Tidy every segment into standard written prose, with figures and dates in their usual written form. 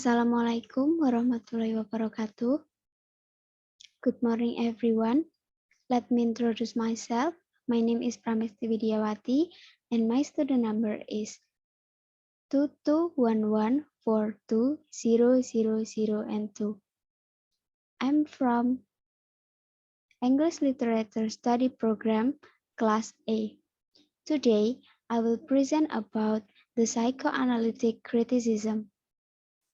Assalamualaikum warahmatullahi wabarakatuh. Good morning, everyone. Let me introduce myself. My name is Pramesti Widiawati, and my student number is 2211420000 and 2. I'm from English Literature Study Program, Class A. Today, I will present about the psychoanalytic criticism.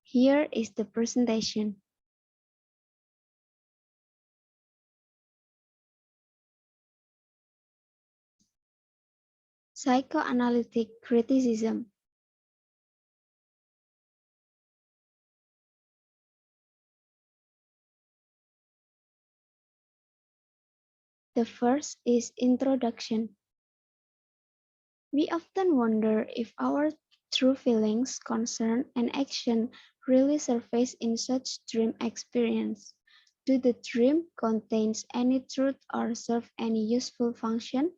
Here is the presentation. Psychoanalytic criticism. The first is introduction. We often wonder if our true feelings, concern, and action really surface in such dream experience. Do the dream contains any truth or serve any useful function?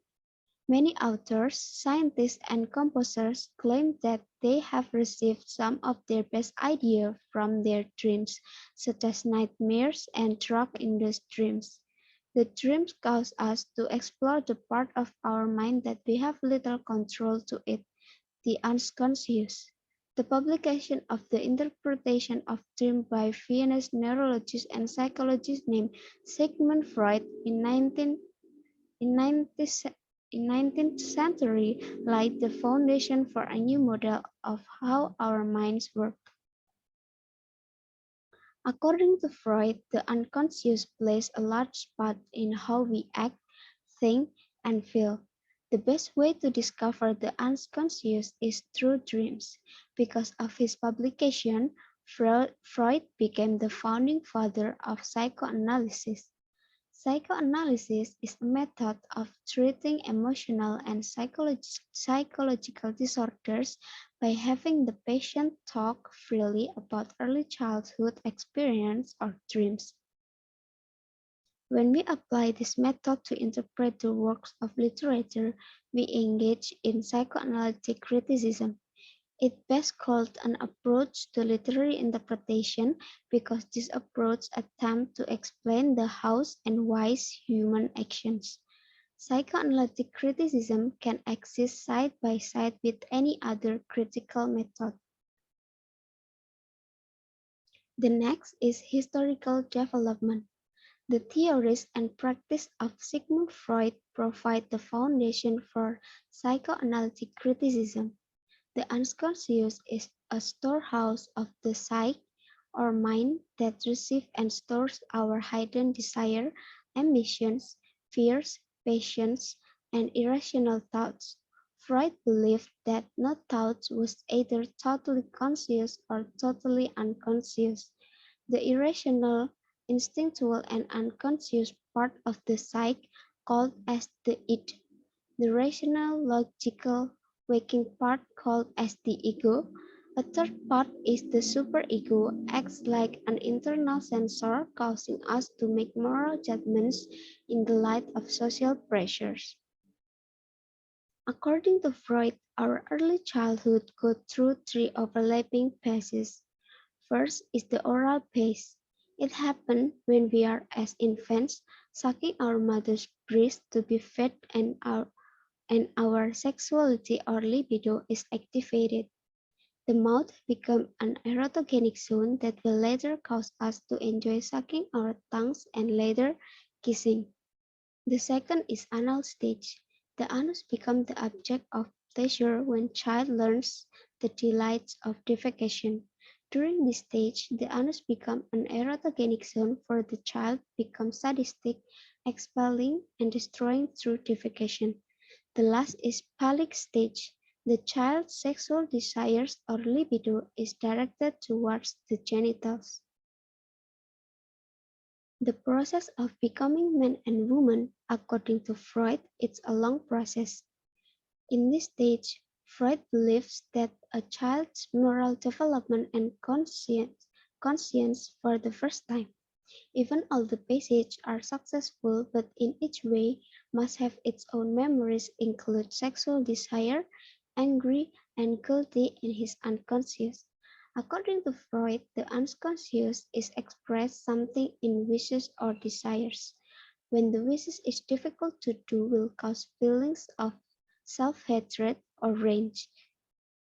Many authors, scientists, and composers claim that they have received some of their best ideas from their dreams, such as nightmares and drug-induced dreams. The dreams cause us to explore the part of our mind that we have little control to it, the unconscious. The publication of the interpretation of dreams by Viennese neurologist and psychologist named Sigmund Freud in 19th century laid the foundation for a new model of how our minds work. According to Freud, the unconscious plays a large part in how we act, think, and feel. The best way to discover the unconscious is through dreams. Because of his publication, Freud became the founding father of psychoanalysis. Psychoanalysis is a method of treating emotional and psychological disorders by having the patient talk freely about early childhood experience or dreams. When we apply this method to interpret the works of literature, we engage in psychoanalytic criticism. It best called an approach to literary interpretation because this approach attempts to explain the hows and whys human actions. Psychoanalytic criticism can exist side by side with any other critical method. The next is historical development. The theories and practice of Sigmund Freud provide the foundation for psychoanalytic criticism. The unconscious is a storehouse of the psyche or mind that receives and stores our hidden desires, ambitions, fears, passions, and irrational thoughts. Freud believed that no thought was either totally conscious or totally unconscious. The irrational, instinctual, and unconscious part of the psyche, called as the id. The rational, logical, waking part called as the ego. A third part is the superego, acts like an internal censor, causing us to make moral judgments in the light of social pressures. According to Freud, our early childhood goes through three overlapping phases. First is the oral phase. It happens when we are as infants, sucking our mother's breast to be fed and our sexuality or libido is activated. The mouth becomes an erotogenic zone that will later cause us to enjoy sucking our tongues and later kissing. The second is anal stage. The anus becomes the object of pleasure when child learns the delights of defecation. During this stage, the anus becomes an erotogenic zone for the child becomes sadistic, expelling and destroying through defecation. The last is phallic stage. The child's sexual desires or libido is directed towards the genitals. The process of becoming man and woman, according to Freud, is a long process. In this stage, Freud believes that a child's moral development and conscience for the first time. Even all the passages are successful, but in each way must have its own memories include sexual desire, angry, and guilty in his unconscious. According to Freud, the unconscious is expressed something in wishes or desires. When the wishes is difficult to do will cause feelings of self-hatred or rage.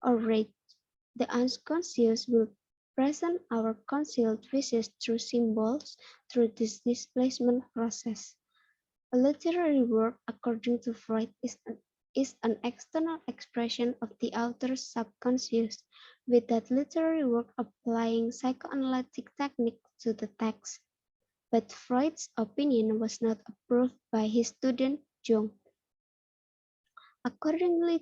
The unconscious will present our concealed wishes through symbols through this displacement process. A literary work, according to Freud, is an external expression of the author's subconscious, with that literary work applying psychoanalytic technique to the text. But Freud's opinion was not approved by his student Jung. Accordingly,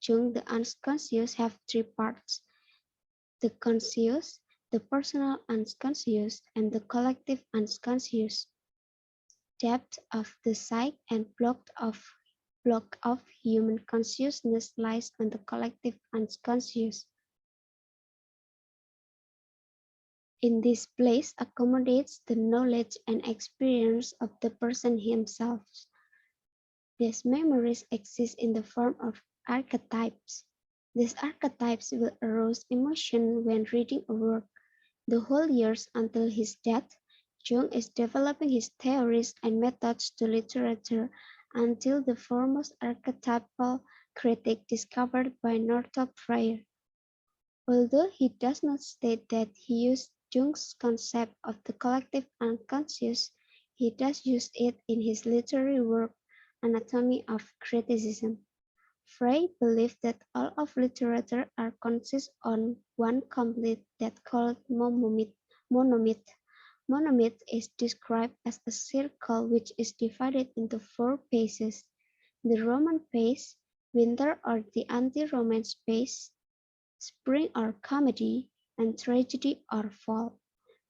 Jung, the unconscious have three parts: the conscious, the personal unconscious, and the collective unconscious. Depth of the psyche and block of human consciousness lies on the collective unconscious. In this place accommodates the knowledge and experience of the person himself. These memories exist in the form of archetypes. These archetypes will arouse emotion when reading a work. The whole years until his death, Jung is developing his theories and methods to literature until the foremost archetypal critic discovered by Northrop Fryer. Although he does not state that he used Jung's concept of the collective unconscious, he does use it in his literary work Anatomy of Criticism. Frey believed that all of literature are consist on one complete that called monomyth. Monomyth is described as a circle which is divided into four phases: the Roman phase, winter or the anti-Romance phase, spring or comedy, and tragedy or fall.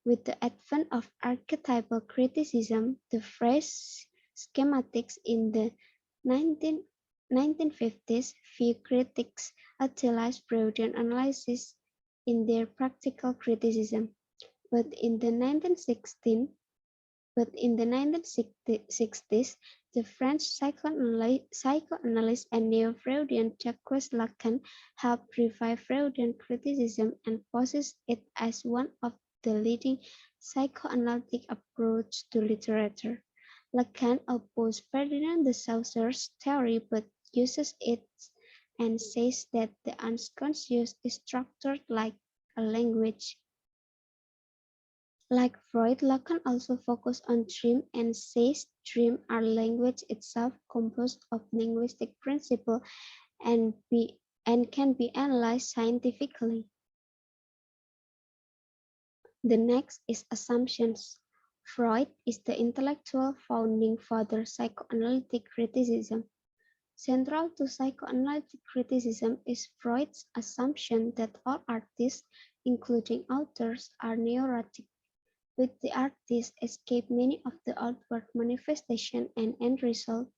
With the advent of archetypal criticism, the phrase schematics in the 1950s, few critics utilized Freudian analysis in their practical criticism, but in the 1960s, the French psychoanalyst and neo-Freudian Jacques Lacan helped revive Freudian criticism and poses it as one of the leading psychoanalytic approaches to literature. Lacan opposed Ferdinand de Saussure's theory but uses it and says that the unconscious is structured like a language. Like Freud, Lacan also focused on dream and says dreams are language itself composed of linguistic principles and can be analyzed scientifically. The next is assumptions. Freud is the intellectual founding father of psychoanalytic criticism. Central to psychoanalytic criticism is Freud's assumption that all artists, including authors, are neurotic. With the artist escape many of the outward manifestation and end result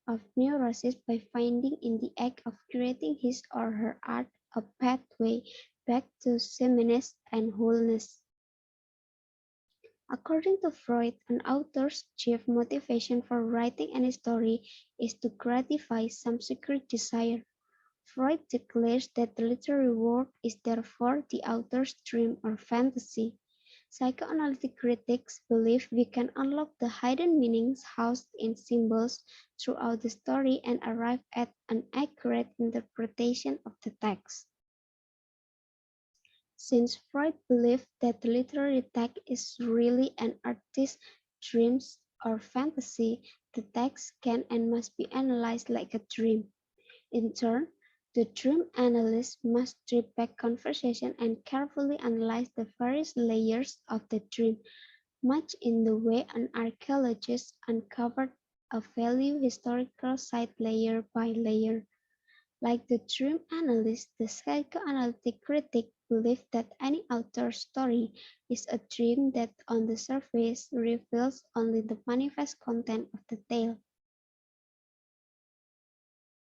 of neurosis by finding in the act of creating his or her art a pathway back to sameness and wholeness. According to Freud, an author's chief motivation for writing any story is to gratify some secret desire. Freud declares that the literary work is therefore the author's dream or fantasy. Psychoanalytic critics believe we can unlock the hidden meanings housed in symbols throughout the story and arrive at an accurate interpretation of the text. Since Freud believed that the literary text is really an artist's dreams or fantasy, the text can and must be analyzed like a dream. In turn, the dream analyst must strip back conversation and carefully analyze the various layers of the dream, much in the way an archaeologist uncovered a value historical site layer by layer. Like the dream analyst, the psychoanalytic critic believes that any author's story is a dream that on the surface reveals only the manifest content of the tale.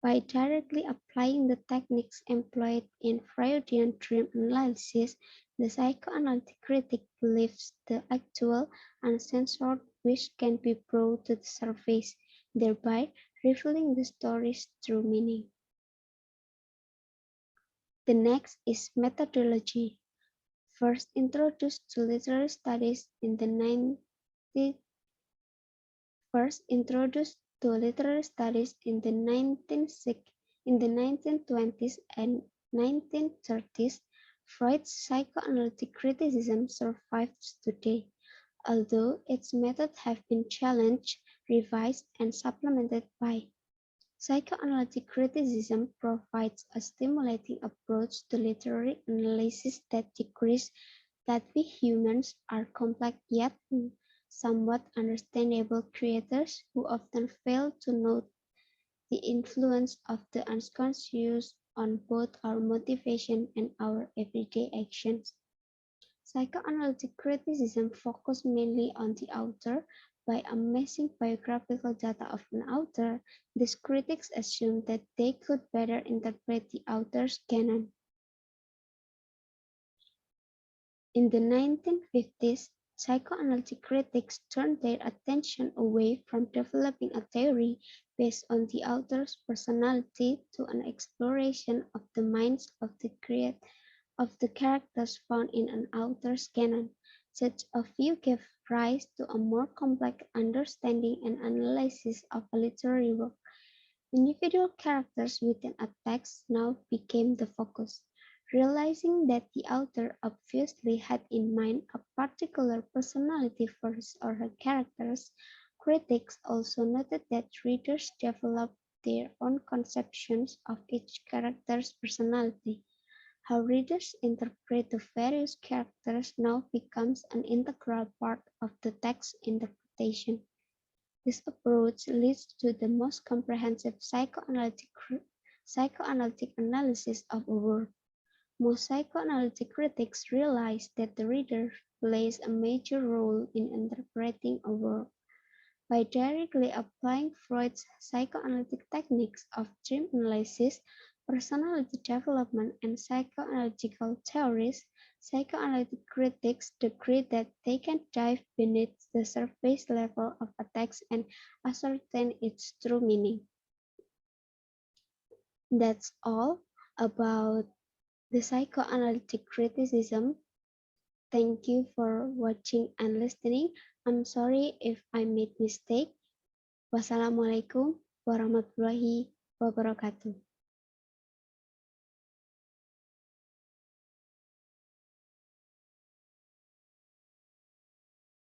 By directly applying the techniques employed in Freudian dream analysis, the psychoanalytic critic believes the actual, uncensored wish can be brought to the surface, thereby revealing the story's true meaning. The next is methodology. First introduced to literary studies in the 1920s and 1930s, Freud's psychoanalytic criticism survives today, although its methods have been challenged, revised, and supplemented by psychoanalytic criticism provides a stimulating approach to literary analysis that declares that we humans are complex yet somewhat understandable creators who often fail to note the influence of the unconscious on both our motivation and our everyday actions. Psychoanalytic criticism focuses mainly on the author. By amassing biographical data of an author, these critics assumed that they could better interpret the author's canon. In the 1950s, psychoanalytic critics turned their attention away from developing a theory based on the author's personality to an exploration of the minds of the characters found in an author's canon. Such a view gave rise to a more complex understanding and analysis of a literary work. Individual characters within a text now became the focus. Realizing that the author obviously had in mind a particular personality for his or her characters, critics also noted that readers developed their own conceptions of each character's personality. How readers interpret the various characters now becomes an integral part of the text interpretation. This approach leads to the most comprehensive psychoanalytic analysis of a work. Most psychoanalytic critics realize that the reader plays a major role in interpreting a work. By directly applying Freud's psychoanalytic techniques of dream analysis, personality development, and psychoanalytical theories, psychoanalytic critics agree that they can dive beneath the surface level of a text and ascertain its true meaning. That's all about the psychoanalytic criticism. Thank you for watching and listening. I'm sorry if I made mistake. Wassalamualaikum warahmatullahi wabarakatuh.